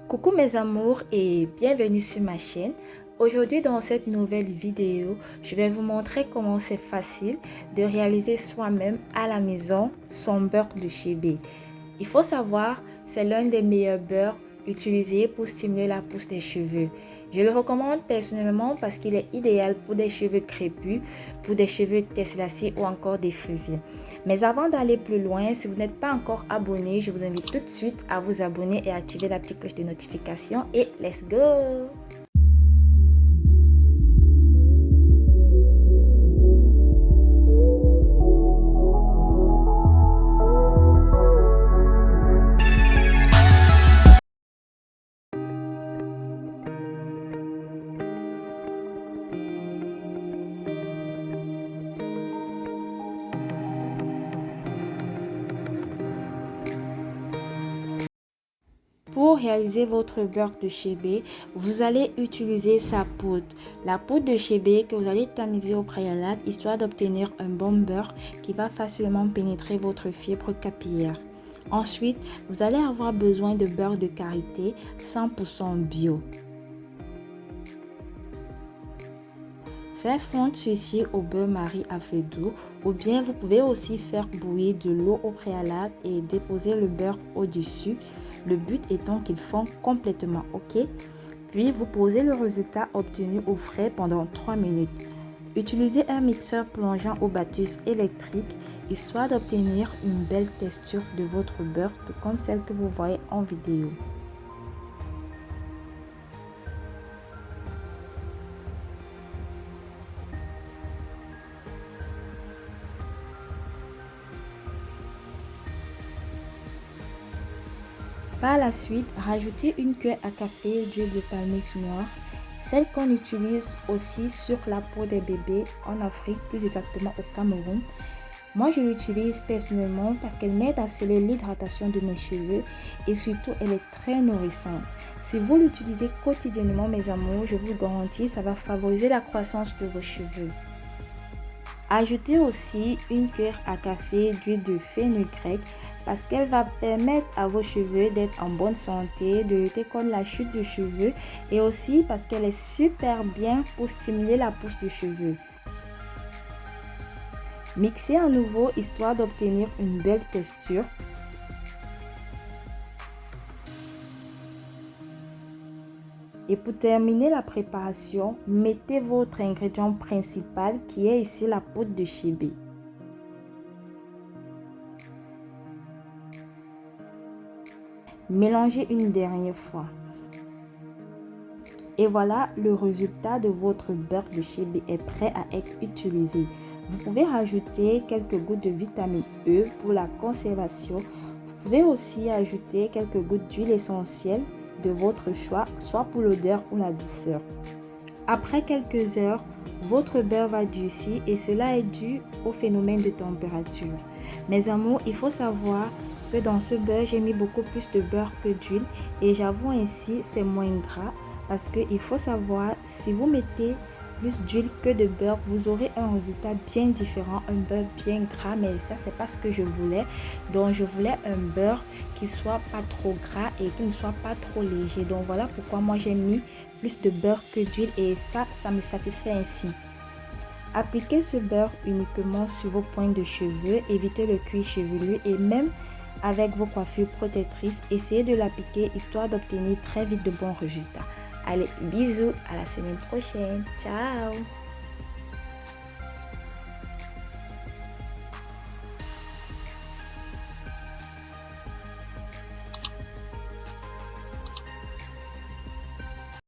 Coucou mes amours et bienvenue sur ma chaîne. Aujourd'hui dans cette nouvelle vidéo, je vais vous montrer comment c'est facile de réaliser soi-même à la maison son beurre de chez B. Il faut savoir, c'est l'un des meilleurs beurres utilisés pour stimuler la pousse des cheveux. Je le recommande personnellement parce qu'il est idéal pour des cheveux crépus, pour des cheveux tesselacés ou encore des frisés. Mais avant d'aller plus loin, si vous n'êtes pas encore abonné, je vous invite tout de suite à vous abonner et à activer la petite cloche de notification et let's go! Pour réaliser votre beurre de chez B, vous allez utiliser sa poudre. La poudre de chez B que vous allez tamiser au préalable, histoire d'obtenir un bon beurre qui va facilement pénétrer votre fibre capillaire. Ensuite, vous allez avoir besoin de beurre de karité 100% bio. Faire fondre ceci au beurre-marie à feu doux ou bien vous pouvez aussi faire bouillir de l'eau au préalable et déposer le beurre au-dessus. Le but étant qu'il fonde complètement, ok? Puis vous posez le résultat obtenu au frais pendant 3 minutes. Utilisez un mixeur plongeant au batteuse électrique histoire d'obtenir une belle texture de votre beurre, tout comme celle que vous voyez en vidéo. Par la suite, rajoutez une cuillère à café d'huile de palmix noire, celle qu'on utilise aussi sur la peau des bébés en Afrique, plus exactement au Cameroun. Moi, je l'utilise personnellement parce qu'elle m'aide à sceller l'hydratation de mes cheveux et surtout, elle est très nourrissante. Si vous l'utilisez quotidiennement, mes amours, je vous garantis, ça va favoriser la croissance de vos cheveux. Ajoutez aussi une cuillère à café d'huile de fenugrec parce qu'elle va permettre à vos cheveux d'être en bonne santé, de lutter contre la chute de cheveux et aussi parce qu'elle est super bien pour stimuler la pousse de cheveux. Mixez à nouveau histoire d'obtenir une belle texture. Et pour terminer la préparation, mettez votre ingrédient principal qui est ici la poudre de chez B. Mélangez une dernière fois. Et voilà, le résultat de votre beurre de chez B est prêt à être utilisé. Vous pouvez rajouter quelques gouttes de vitamine E pour la conservation. Vous pouvez aussi ajouter quelques gouttes d'huile essentielle de votre choix, soit pour l'odeur ou la douceur. Après quelques heures, votre beurre va durcir et cela est dû au phénomène de température. Mes amours, il faut savoir que dans ce beurre, j'ai mis beaucoup plus de beurre que d'huile et j'avoue ainsi, c'est moins gras parce qu'il faut savoir, si vous mettez plus d'huile que de beurre, vous aurez un résultat bien différent, un beurre bien gras, mais ça c'est pas ce que je voulais. Donc je voulais un beurre qui soit pas trop gras et qui ne soit pas trop léger. Donc voilà pourquoi moi j'ai mis plus de beurre que d'huile et ça me satisfait ainsi. Appliquez ce beurre uniquement sur vos pointes de cheveux, évitez le cuir chevelu et même avec vos coiffures protectrices, essayez de l'appliquer histoire d'obtenir très vite de bons résultats. Allez, bisous, à la semaine prochaine. Ciao!